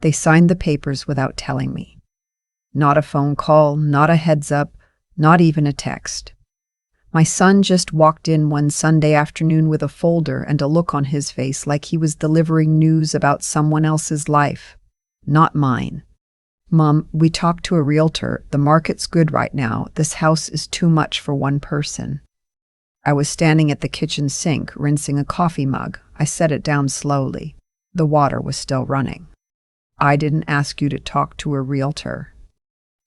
They signed the papers without telling me. Not a phone call, not a heads up, not even a text. My son just walked in one Sunday afternoon with a folder and a look on his face like he was delivering news about someone else's life, not mine. "Mom, we talked to a realtor. The market's good right now. This house is too much for one person." I was standing at the kitchen sink, rinsing a coffee mug. I set it down slowly. The water was still running. "I didn't ask you to talk to a realtor.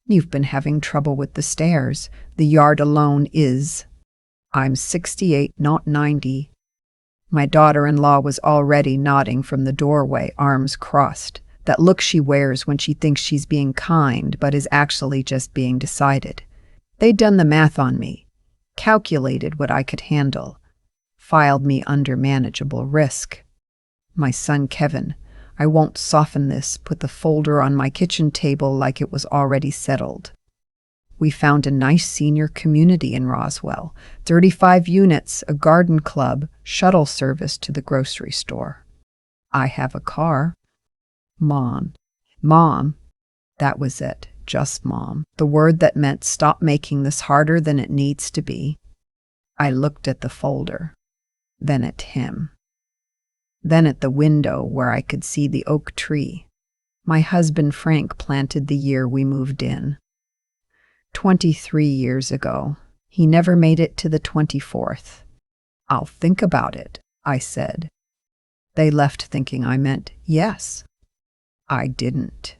You've been having trouble with the stairs. The yard alone is. I'm 68, not 90. My daughter-in-law was already nodding from the doorway, arms crossed. That look she wears when she thinks she's being kind, but is actually just being decided. They'd done the math on me, calculated what I could handle, filed me under manageable risk. My son Kevin, I won't soften this, put the folder on my kitchen table like it was already settled. We found a nice senior community in Roswell, 35 units, a garden club, shuttle service to the grocery store. I have a car. Mom. That was it, just Mom. The word that meant stop making this harder than it needs to be. I looked at the folder, then at him. Then at the window where I could see the oak tree my husband Frank planted the year we moved in. 23 years ago. He never made it to the 24th. "I'll think about it," I said. They left thinking I meant yes. I didn't.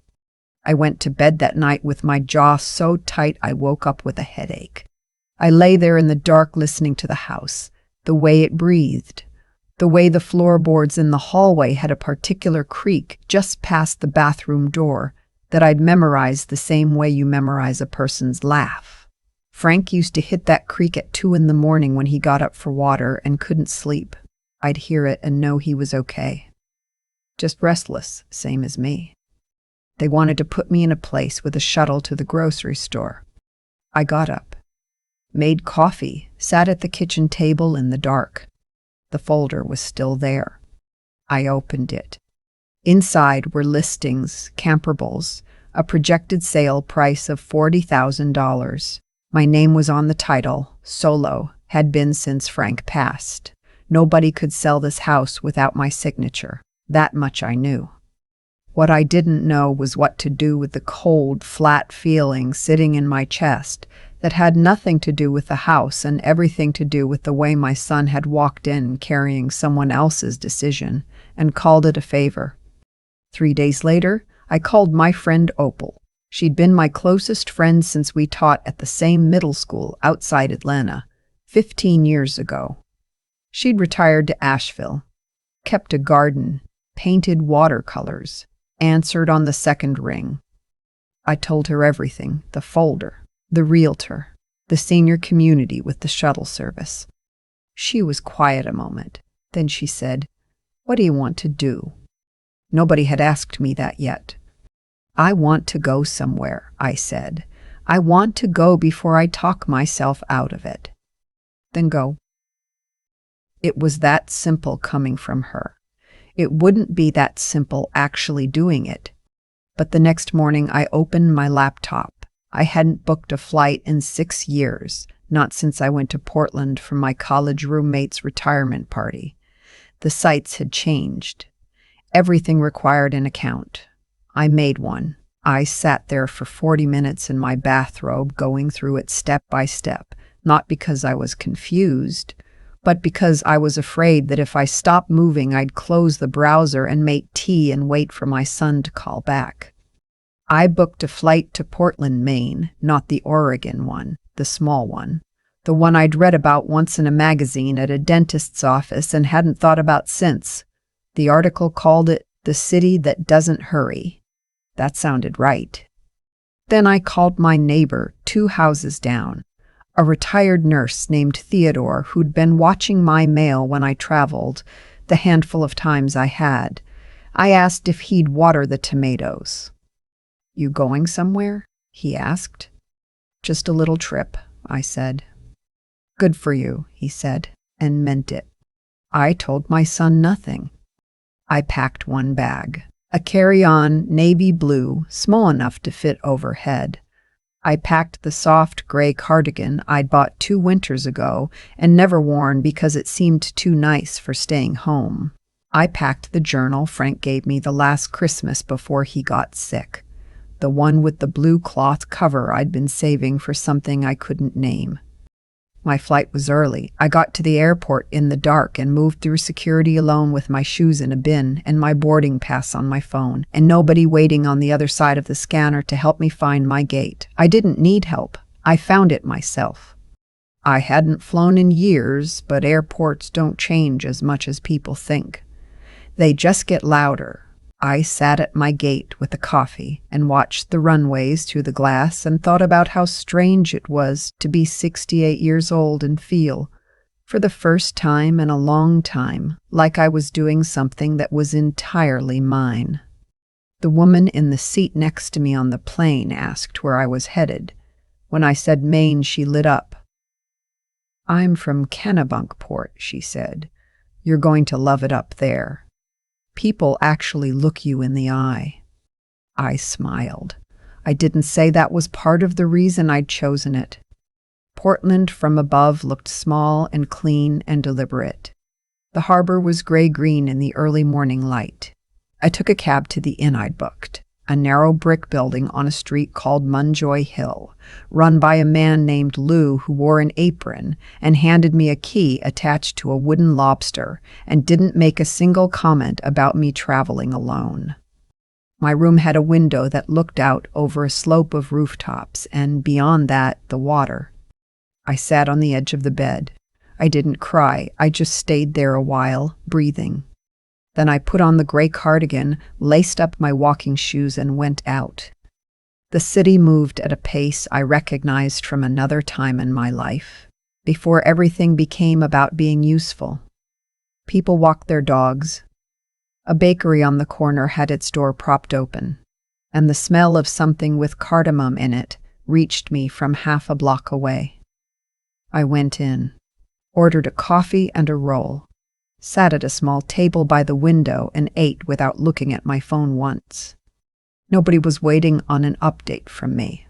I went to bed that night with my jaw so tight I woke up with a headache. I lay there in the dark listening to the house, the way it breathed, the way the floorboards in the hallway had a particular creak just past the bathroom door that I'd memorized the same way you memorize a person's laugh. Frank used to hit that creak at 2 in the morning when he got up for water and couldn't sleep. I'd hear it and know he was okay. Just restless, same as me. They wanted to put me in a place with a shuttle to the grocery store. I got up, made coffee, sat at the kitchen table in the dark. The folder was still there. I opened it. Inside were listings, comparables, a projected sale price of $40,000. My name was on the title, solo, had been since Frank passed. Nobody could sell this house without my signature. That much I knew. What I didn't know was what to do with the cold, flat feeling sitting in my chest that had nothing to do with the house and everything to do with the way my son had walked in carrying someone else's decision and called it a favor. 3 days later, I called my friend Opal. She'd been my closest friend since we taught at the same middle school outside Atlanta, 15 years ago. She'd retired to Asheville, kept a garden, painted watercolors, answered on the second ring. I told her everything, the folder, the realtor, the senior community with the shuttle service. She was quiet a moment. Then she said, "What do you want to do?" Nobody had asked me that yet. "I want to go somewhere," I said. "I want to go before I talk myself out of it." "Then go." It was that simple coming from her. It wouldn't be that simple actually doing it. But the next morning I opened my laptop. I hadn't booked a flight in 6 years, not since I went to Portland for my college roommate's retirement party. The sites had changed. Everything required an account. I made one. I sat there for 40 minutes in my bathrobe going through it step by step, not because I was confused, but because I was afraid that if I stopped moving, I'd close the browser and make tea and wait for my son to call back. I booked a flight to Portland, Maine, not the Oregon one, the small one, the one I'd read about once in a magazine at a dentist's office and hadn't thought about since. The article called it "The City That Doesn't Hurry." That sounded right. Then I called my neighbor 2 houses down, a retired nurse named Theodore who'd been watching my mail when I traveled, the handful of times I had. I asked if he'd water the tomatoes. "You going somewhere?" he asked. "Just a little trip," I said. "Good for you," he said, and meant it. I told my son nothing. I packed one bag. A carry-on navy blue, small enough to fit overhead. I packed the soft gray cardigan I'd bought 2 winters ago and never worn because it seemed too nice for staying home. I packed the journal Frank gave me the last Christmas before he got sick, the one with the blue cloth cover I'd been saving for something I couldn't name. My flight was early. I got to the airport in the dark and moved through security alone with my shoes in a bin and my boarding pass on my phone, and nobody waiting on the other side of the scanner to help me find my gate. I didn't need help. I found it myself. I hadn't flown in years, but airports don't change as much as people think. They just get louder. I sat at my gate with a coffee and watched the runways through the glass and thought about how strange it was to be 68 years old and feel, for the first time in a long time, like I was doing something that was entirely mine. The woman in the seat next to me on the plane asked where I was headed. When I said Maine, she lit up. "I'm from Kennebunkport," she said. "You're going to love it up there. People actually look you in the eye." I smiled. I didn't say that was part of the reason I'd chosen it. Portland from above looked small and clean and deliberate. The harbor was gray-green in the early morning light. I took a cab to the inn I'd booked, a narrow brick building on a street called Munjoy Hill, run by a man named Lou who wore an apron and handed me a key attached to a wooden lobster and didn't make a single comment about me traveling alone. My room had a window that looked out over a slope of rooftops and, beyond that, the water. I sat on the edge of the bed. I didn't cry. I just stayed there a while, breathing. Then I put on the gray cardigan, laced up my walking shoes, and went out. The city moved at a pace I recognized from another time in my life, before everything became about being useful. People walked their dogs. A bakery on the corner had its door propped open, and the smell of something with cardamom in it reached me from half a block away. I went in, ordered a coffee and a roll, sat at a small table by the window and ate without looking at my phone once. Nobody was waiting on an update from me.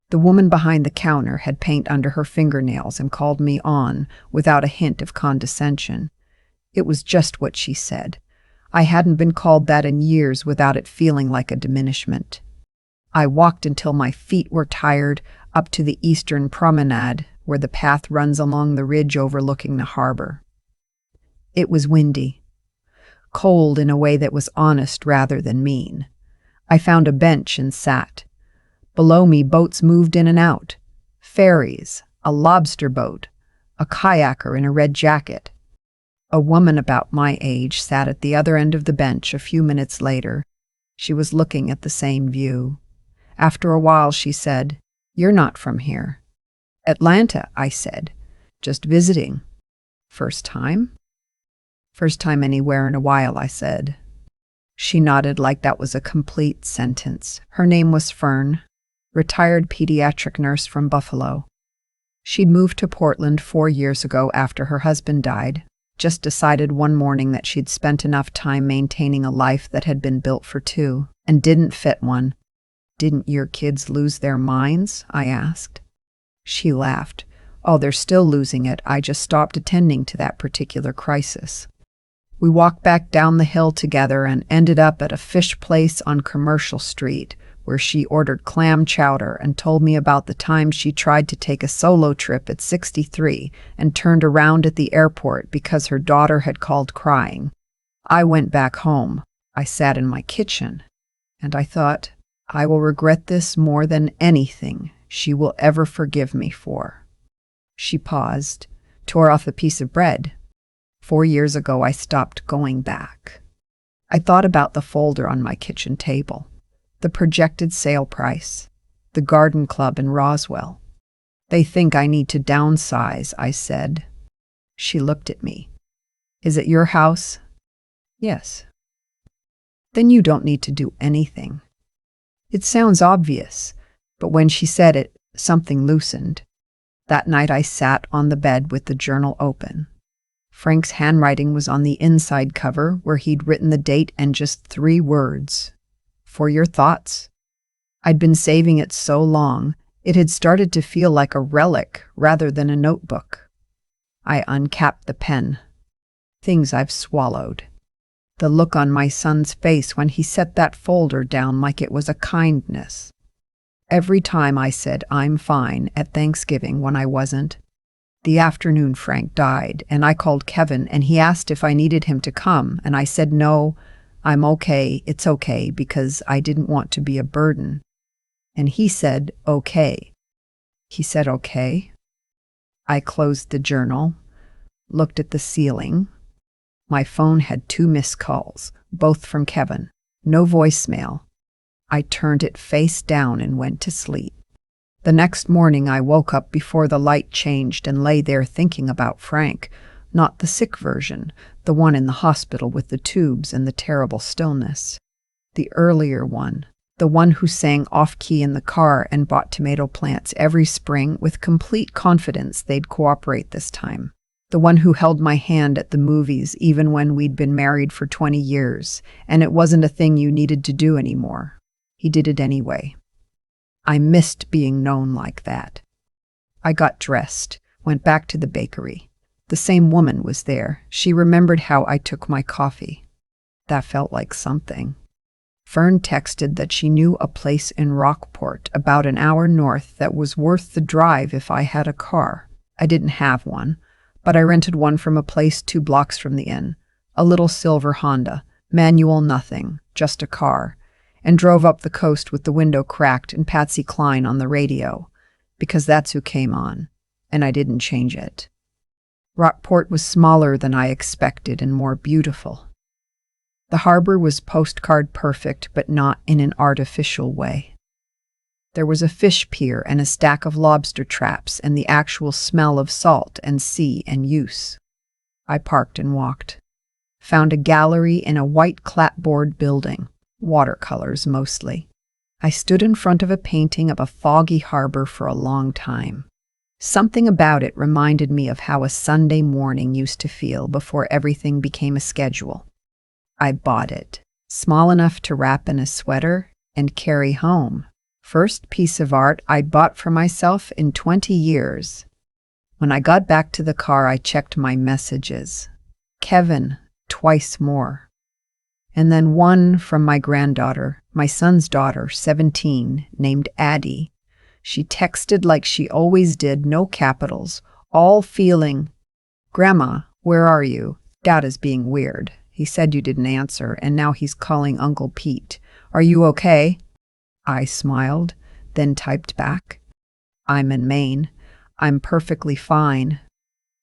The woman behind the counter had paint under her fingernails and called me on without a hint of condescension. It was just what she said. I hadn't been called that in years without it feeling like a diminishment. I walked until my feet were tired up to the eastern promenade, where the path runs along the ridge overlooking the harbor. It was windy, cold in a way that was honest rather than mean. I found a bench and sat. Below me, boats moved in and out. Ferries, a lobster boat, a kayaker in a red jacket. A woman about my age sat at the other end of the bench a few minutes later. She was looking at the same view. After a while, she said, "You're not from here." "Atlanta," I said. "Just visiting." "First time?" "First time anywhere in a while," I said. She nodded like that was a complete sentence. Her name was Fern, retired pediatric nurse from Buffalo. She'd moved to Portland 4 years ago after her husband died, just decided one morning that she'd spent enough time maintaining a life that had been built for two, and didn't fit one. "Didn't your kids lose their minds?" I asked. She laughed. "Oh, they're still losing it. I just stopped attending to that particular crisis." We walked back down the hill together and ended up at a fish place on Commercial Street, where she ordered clam chowder and told me about the time she tried to take a solo trip at 63 and turned around at the airport because her daughter had called crying. I went back home. I sat in my kitchen, and I thought, I will regret this more than anything she will ever forgive me for. She paused, tore off a piece of bread. 4 years ago, I stopped going back. I thought about the folder on my kitchen table, the projected sale price, the garden club in Roswell. "They think I need to downsize," I said. She looked at me. "Is it your house?" "Yes." "Then you don't need to do anything." It sounds obvious, but when she said it, something loosened. That night I sat on the bed with the journal open. Frank's handwriting was on the inside cover where he'd written the date and just 3 words. For your thoughts. I'd been saving it so long, it had started to feel like a relic rather than a notebook. I uncapped the pen. Things I've swallowed. The look on my son's face when he set that folder down like it was a kindness. Every time I said I'm fine at Thanksgiving when I wasn't. The afternoon Frank died, and I called Kevin and he asked if I needed him to come, and I said no, I'm okay, it's okay, because I didn't want to be a burden. And he said okay. He said okay. I closed the journal, looked at the ceiling. My phone had 2 missed calls, both from Kevin. No voicemail. I turned it face down and went to sleep. The next morning I woke up before the light changed and lay there thinking about Frank, not the sick version, the one in the hospital with the tubes and the terrible stillness. The earlier one, the one who sang off-key in the car and bought tomato plants every spring with complete confidence they'd cooperate this time. The one who held my hand at the movies even when we'd been married for 20 years, and it wasn't a thing you needed to do anymore. He did it anyway. I missed being known like that. I got dressed, went back to the bakery. The same woman was there. She remembered how I took my coffee. That felt like something. Fern texted that she knew a place in Rockport, about an hour north, that was worth the drive if I had a car. I didn't have one, but I rented one from a place 2 blocks from the inn, a little silver Honda, manual nothing, just a car, and drove up the coast with the window cracked and Patsy Cline on the radio, because that's who came on, and I didn't change it. Rockport was smaller than I expected and more beautiful. The harbor was postcard perfect, but not in an artificial way. There was a fish pier and a stack of lobster traps and the actual smell of salt and sea and use. I parked and walked. Found a gallery in a white clapboard building, watercolors mostly. I stood in front of a painting of a foggy harbor for a long time. Something about it reminded me of how a Sunday morning used to feel before everything became a schedule. I bought it, small enough to wrap in a sweater and carry home. First piece of art I'd bought for myself in 20 years. When I got back to the car, I checked my messages. Kevin, twice more. And then one from my granddaughter, my son's daughter, 17, named Addie. She texted like she always did, no capitals, all feeling, "Grandma, where are you? Dad is being weird. He said you didn't answer, and now he's calling Uncle Pete. Are you okay?" I smiled, then typed back, "I'm in Maine. I'm perfectly fine.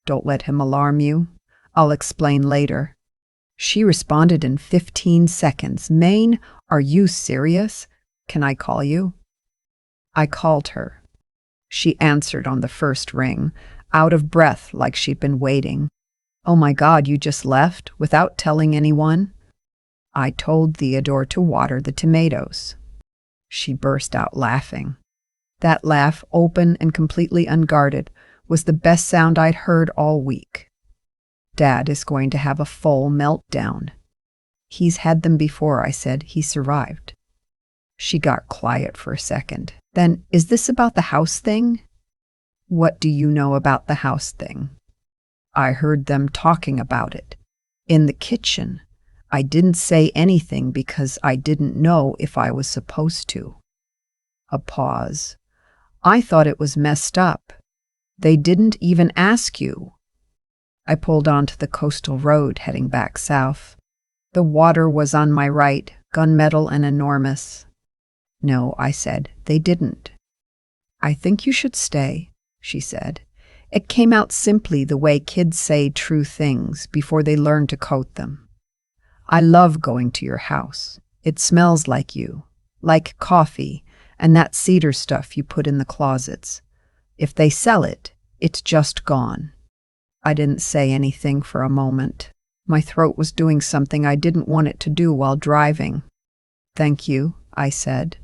Don't let him alarm you. I'll explain later." She responded in 15 seconds. "Maine, are you serious? Can I call you?" I called her. She answered on the first ring, out of breath like she'd been waiting. "Oh my God, you just left without telling anyone?" I told Theodore to water the tomatoes. She burst out laughing. That laugh, open and completely unguarded, was the best sound I'd heard all week. "Dad is going to have a full meltdown." "He's had them before," I said. "He survived." She got quiet for a second. "Then, is this about the house thing?" "What do you know about the house thing?" "I heard them talking about it. In the kitchen. I didn't say anything because I didn't know if I was supposed to." A pause. "I thought it was messed up. They didn't even ask you." I pulled onto the coastal road heading back south. The water was on my right, gunmetal and enormous. "No," I said, "they didn't." "I think you should stay," she said. It came out simply the way kids say true things before they learn to quote them. "I love going to your house. It smells like you, like coffee, and that cedar stuff you put in the closets. If they sell it, it's just gone." I didn't say anything for a moment. My throat was doing something I didn't want it to do while driving. "Thank you," I said.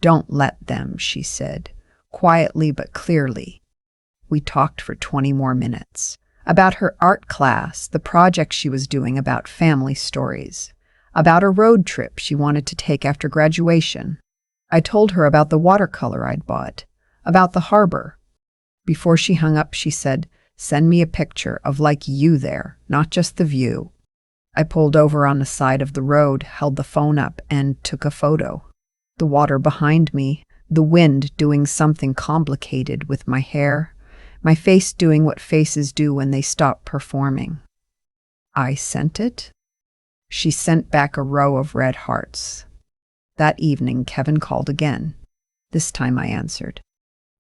"Don't let them," she said, quietly but clearly. We talked for 20 more minutes. about her art class, the project she was doing about family stories, about a road trip she wanted to take after graduation. I told her about the watercolor I'd bought, about the harbor. Before she hung up, she said, "Send me a picture of like you there, not just the view." I pulled over on the side of the road, held the phone up, and took a photo. The water behind me, the wind doing something complicated with my hair, my face doing what faces do when they stop performing. I sent it. She sent back a row of red hearts. That evening, Kevin called again. This time I answered.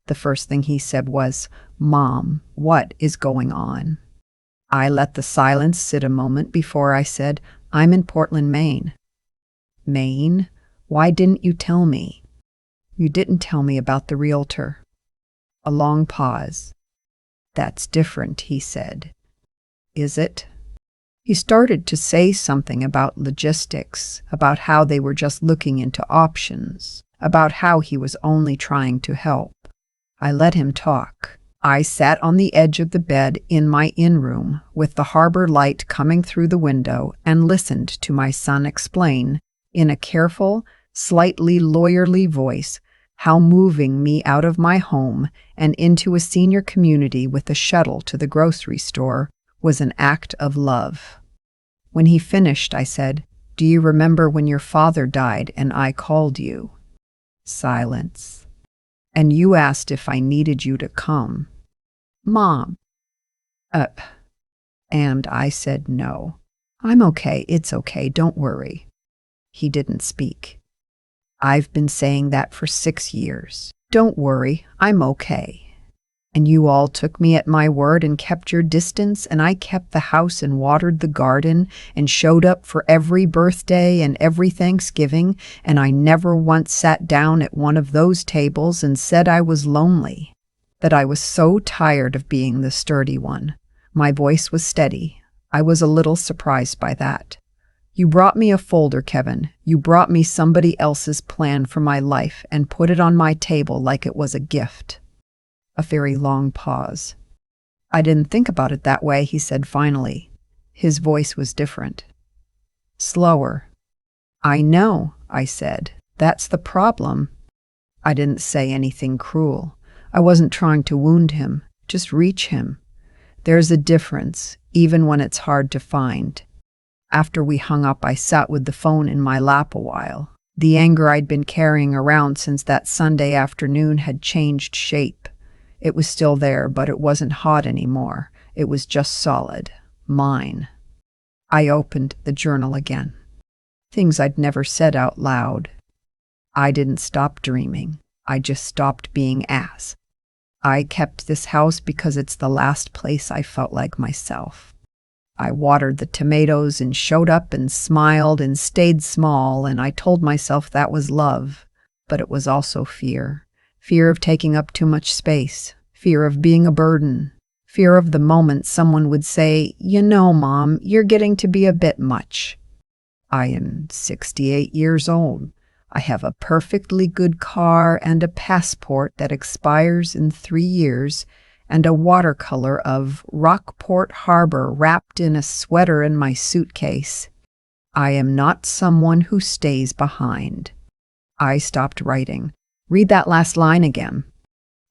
The first thing he said was, "Mom, what is going on?" I let the silence sit a moment before I said, "I'm in Portland, Maine." "Maine? Why didn't you tell me?" "You didn't tell me about the realtor." A long pause. "That's different," he said. "Is it?" He started to say something about logistics, about how they were just looking into options, about how he was only trying to help. I let him talk. I sat on the edge of the bed in my in-room with the harbor light coming through the window and listened to my son explain, in a careful, slightly lawyerly voice, how moving me out of my home and into a senior community with a shuttle to the grocery store was an act of love. When he finished, I said, "Do you remember when your father died and I called you?" Silence. "And you asked if I needed you to come." "Mom." And I said no. "I'm okay, it's okay, don't worry." He didn't speak. "I've been saying that for 6 years. Don't worry, I'm okay. And you all took me at my word and kept your distance, and I kept the house and watered the garden and showed up for every birthday and every Thanksgiving, and I never once sat down at one of those tables and said I was lonely, that I was so tired of being the sturdy one." My voice was steady. I was a little surprised by that. "You brought me a folder, Kevin. You brought me somebody else's plan for my life and put it on my table like it was a gift." A very long pause. "I didn't think about it that way," he said finally. His voice was different. Slower. "I know," I said. "That's the problem." I didn't say anything cruel. I wasn't trying to wound him, just reach him. There's a difference, even when it's hard to find. After we hung up, I sat with the phone in my lap a while. The anger I'd been carrying around since that Sunday afternoon had changed shape. It was still there, but it wasn't hot anymore. It was just solid. Mine. I opened the journal again. Things I'd never said out loud. I didn't stop dreaming. I just stopped being ass. I kept this house because it's the last place I felt like myself. I watered the tomatoes and showed up and smiled and stayed small, and I told myself that was love. But it was also fear. Fear of taking up too much space. Fear of being a burden. Fear of the moment someone would say, "You know, Mom, you're getting to be a bit much." I am 68 years old. I have a perfectly good car and a passport that expires in 3 years, and a watercolor of Rockport Harbor wrapped in a sweater in my suitcase. I am not someone who stays behind. I stopped writing. Read that last line again.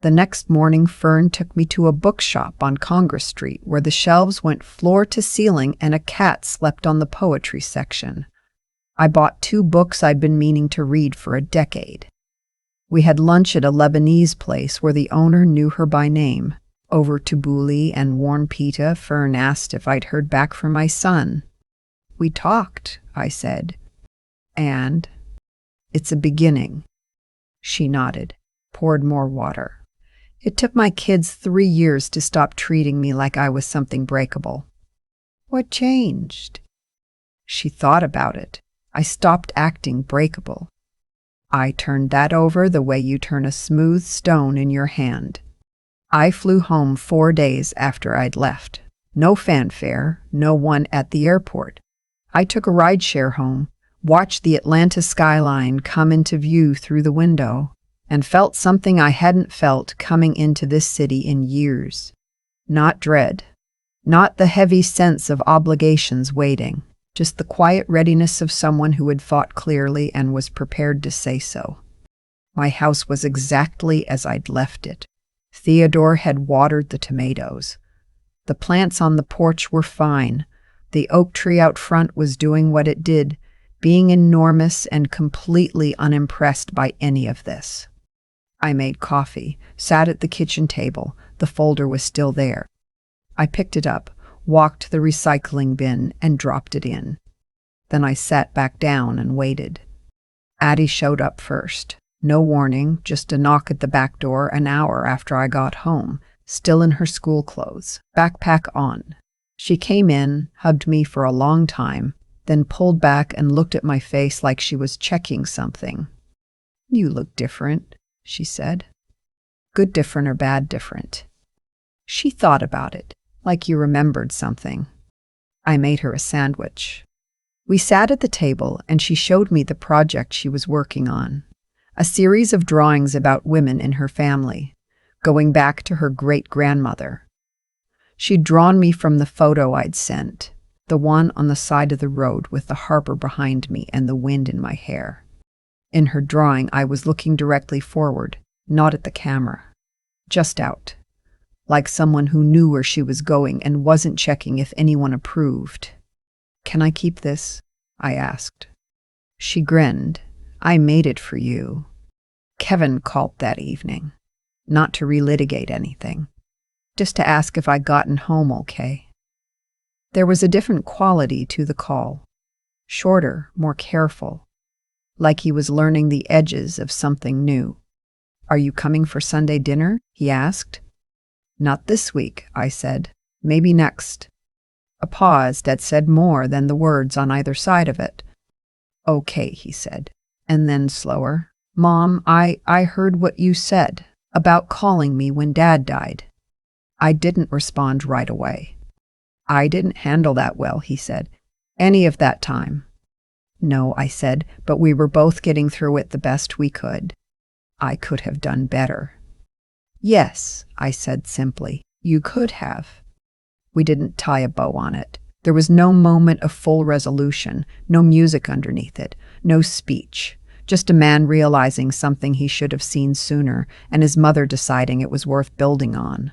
The next morning, Fern took me to a bookshop on Congress Street where the shelves went floor to ceiling and a cat slept on the poetry section. I bought 2 books I'd been meaning to read for a decade. We had lunch at a Lebanese place where the owner knew her by name. Over tabbouleh and warm pita, Fern asked if I'd heard back from my son. "We talked," I said. "And?" "It's a beginning." She nodded, poured more water. "It took my kids 3 years to stop treating me like I was something breakable." "What changed?" She thought about it. "I stopped acting breakable. I turned that over the way you turn a smooth stone in your hand." I flew home 4 days after I'd left. No fanfare, no one at the airport. I took a rideshare home, watched the Atlanta skyline come into view through the window, and felt something I hadn't felt coming into this city in years. Not dread, Not the heavy sense of obligations waiting, just the quiet readiness of someone who had thought clearly and was prepared to say so. My house was exactly as I'd left it. Theodore had watered the tomatoes. The plants on the porch were fine. The oak tree out front was doing what it did, being enormous and completely unimpressed by any of this. I made coffee, sat at the kitchen table. The folder was still there. I picked it up, walked to the recycling bin, and dropped it in. Then I sat back down and waited. Addie showed up first. No warning, just a knock at the back door an hour after I got home, still in her school clothes, backpack on. She came in, hugged me for a long time, then pulled back and looked at my face like she was checking something. "You look different," she said. "Good different or bad different?" She thought about it, like you remembered something. I made her a sandwich. We sat at the table and she showed me the project she was working on. A series of drawings about women in her family, going back to her great-grandmother. She'd drawn me from the photo I'd sent, the one on the side of the road with the harbor behind me and the wind in my hair. In her drawing, I was looking directly forward, not at the camera, just out, like someone who knew where she was going and wasn't checking if anyone approved. "Can I keep this?" I asked. She grinned. "I made it for you." Kevin called that evening, not to relitigate anything, just to ask if I'd gotten home okay. There was a different quality to the call, shorter, more careful, like he was learning the edges of something new. "Are you coming for Sunday dinner?" he asked. "Not this week," I said. "Maybe next." A pause that said more than the words on either side of it. "Okay," he said, and then slower. "Mom, I heard what you said about calling me when Dad died." I didn't respond right away. "I didn't handle that well," he said. "Any of that time." "No," I said, "but we were both getting through it the best we could." "I could have done better." "Yes," I said simply, "you could have." We didn't tie a bow on it. There was no moment of full resolution, no music underneath it, no speech, just a man realizing something he should have seen sooner and his mother deciding it was worth building on.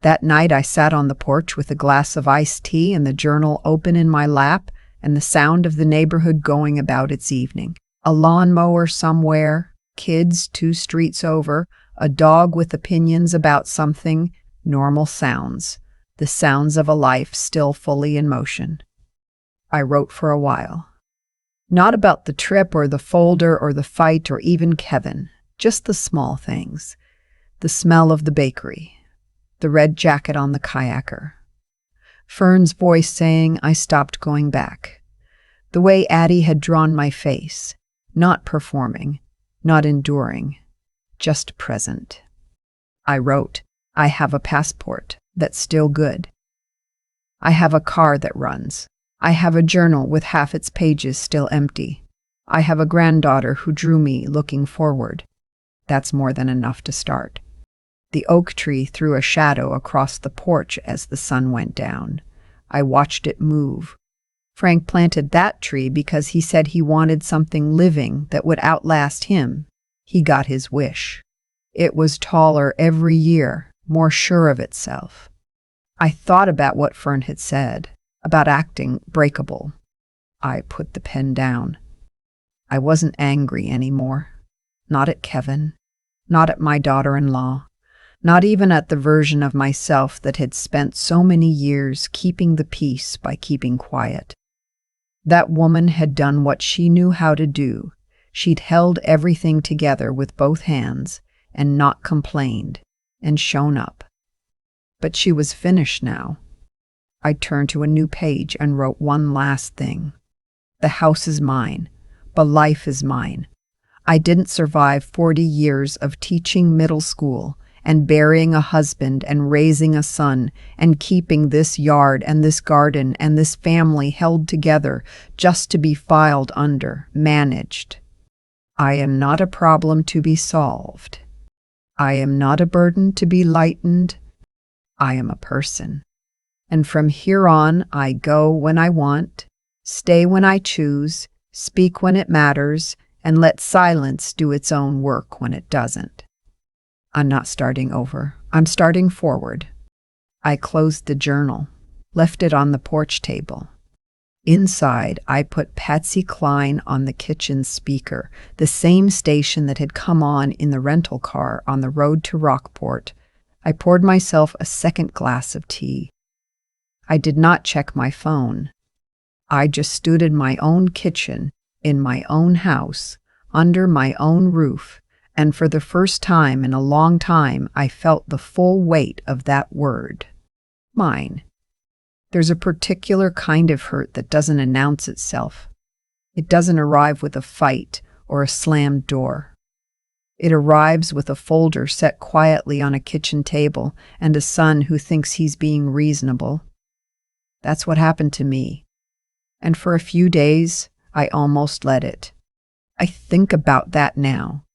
That night I sat on the porch with a glass of iced tea and the journal open in my lap and the sound of the neighborhood going about its evening. A lawnmower somewhere, kids 2 streets over, a dog with opinions about something, normal sounds, the sounds of a life still fully in motion. I wrote for a while. Not about the trip or the folder or the fight or even Kevin, just the small things. The smell of the bakery, the red jacket on the kayaker, Fern's voice saying I stopped going back, the way Addie had drawn my face, not performing, not enduring, just present. I wrote, I have a passport that's still good. I have a car that runs. I have a journal with half its pages still empty. I have a granddaughter who drew me looking forward. That's more than enough to start. The oak tree threw a shadow across the porch as the sun went down. I watched it move. Frank planted that tree because he said he wanted something living that would outlast him. He got his wish. It was taller every year, more sure of itself. I thought about what Fern had said, about acting breakable. I put the pen down. I wasn't angry anymore. Not at Kevin. Not at my daughter-in-law. Not even at the version of myself that had spent so many years keeping the peace by keeping quiet. That woman had done what she knew how to do. She'd held everything together with both hands and not complained and shown up. But she was finished now. I turned to a new page and wrote one last thing. The house is mine, but life is mine. I didn't survive 40 years of teaching middle school and burying a husband and raising a son and keeping this yard and this garden and this family held together just to be filed under, managed. I am not a problem to be solved. I am not a burden to be lightened. I am a person. And from here on, I go when I want, stay when I choose, speak when it matters, and let silence do its own work when it doesn't. I'm not starting over. I'm starting forward. I closed the journal, left it on the porch table. Inside, I put Patsy Cline on the kitchen speaker, the same station that had come on in the rental car on the road to Rockport. I poured myself a second glass of tea. I did not check my phone. I just stood in my own kitchen, in my own house, under my own roof, and for the first time in a long time, I felt the full weight of that word. Mine. There's a particular kind of hurt that doesn't announce itself. It doesn't arrive with a fight or a slammed door. It arrives with a folder set quietly on a kitchen table and a son who thinks he's being reasonable. That's what happened to me. And for a few days, I almost let it. I think about that now.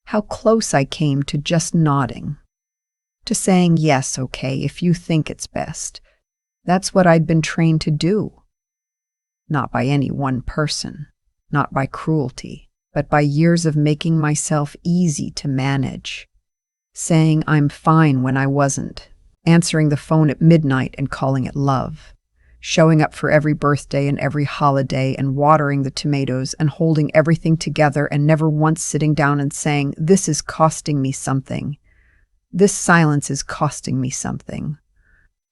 How close I came to just nodding. To saying, yes, okay, if you think it's best. That's what I'd been trained to do. Not by any one person, not by cruelty, but by years of making myself easy to manage. Saying I'm fine when I wasn't, answering the phone at midnight and calling it love. Showing up for every birthday and every holiday and watering the tomatoes and holding everything together and never once sitting down and saying, this is costing me something. This silence is costing me something.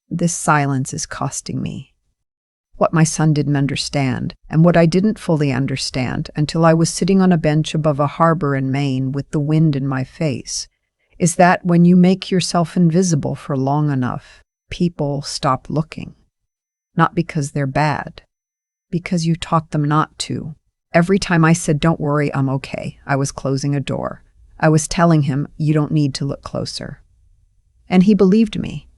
This silence is costing me. What my son didn't understand, and what I didn't fully understand until I was sitting on a bench above a harbor in Maine with the wind in my face, is that when you make yourself invisible for long enough, people stop looking. Not because they're bad, because you taught them not to. Every time I said, don't worry, I'm okay, I was closing a door. I was telling him, you don't need to look closer. And he believed me.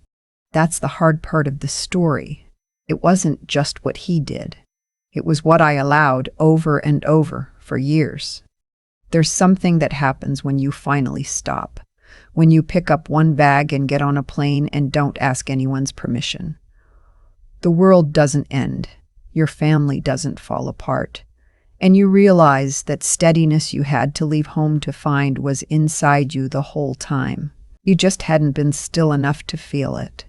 That's the hard part of the story. It wasn't just what he did. It was what I allowed over and over for years. There's something that happens when you finally stop. When you pick up one bag and get on a plane and don't ask anyone's permission. The world doesn't end. Your family doesn't fall apart. And you realize that steadiness you had to leave home to find was inside you the whole time. You just hadn't been still enough to feel it.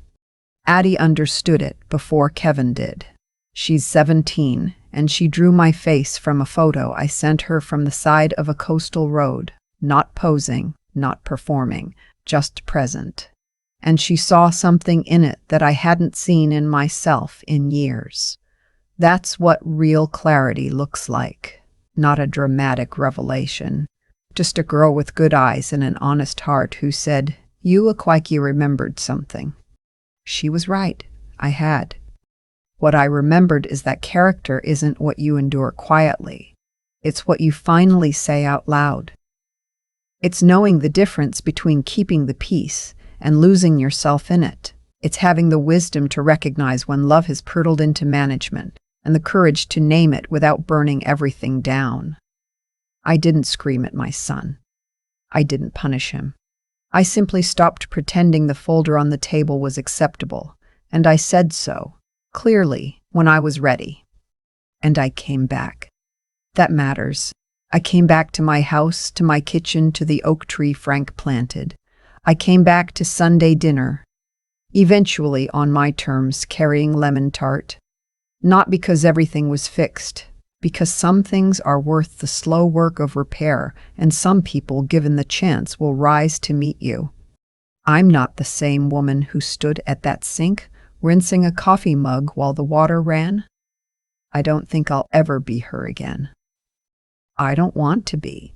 Addie understood it before Kevin did. She's 17, and she drew my face from a photo I sent her from the side of a coastal road, not posing, not performing, just present. And she saw something in it that I hadn't seen in myself in years. That's what real clarity looks like, not a dramatic revelation. Just a girl with good eyes and an honest heart who said, you look like you remembered something. She was right. I had. What I remembered is that character isn't what you endure quietly. It's what you finally say out loud. It's knowing the difference between keeping the peace and losing yourself in it. It's having the wisdom to recognize when love has curdled into management and the courage to name it without burning everything down. I didn't scream at my son. I didn't punish him. I simply stopped pretending the folder on the table was acceptable, and I said so, clearly, when I was ready. And I came back. That matters. I came back to my house, to my kitchen, to the oak tree Frank planted. I came back to Sunday dinner, eventually on my terms, carrying lemon tart. Not because everything was fixed, because some things are worth the slow work of repair, and some people, given the chance, will rise to meet you. I'm not the same woman who stood at that sink, rinsing a coffee mug while the water ran. I don't think I'll ever be her again. I don't want to be.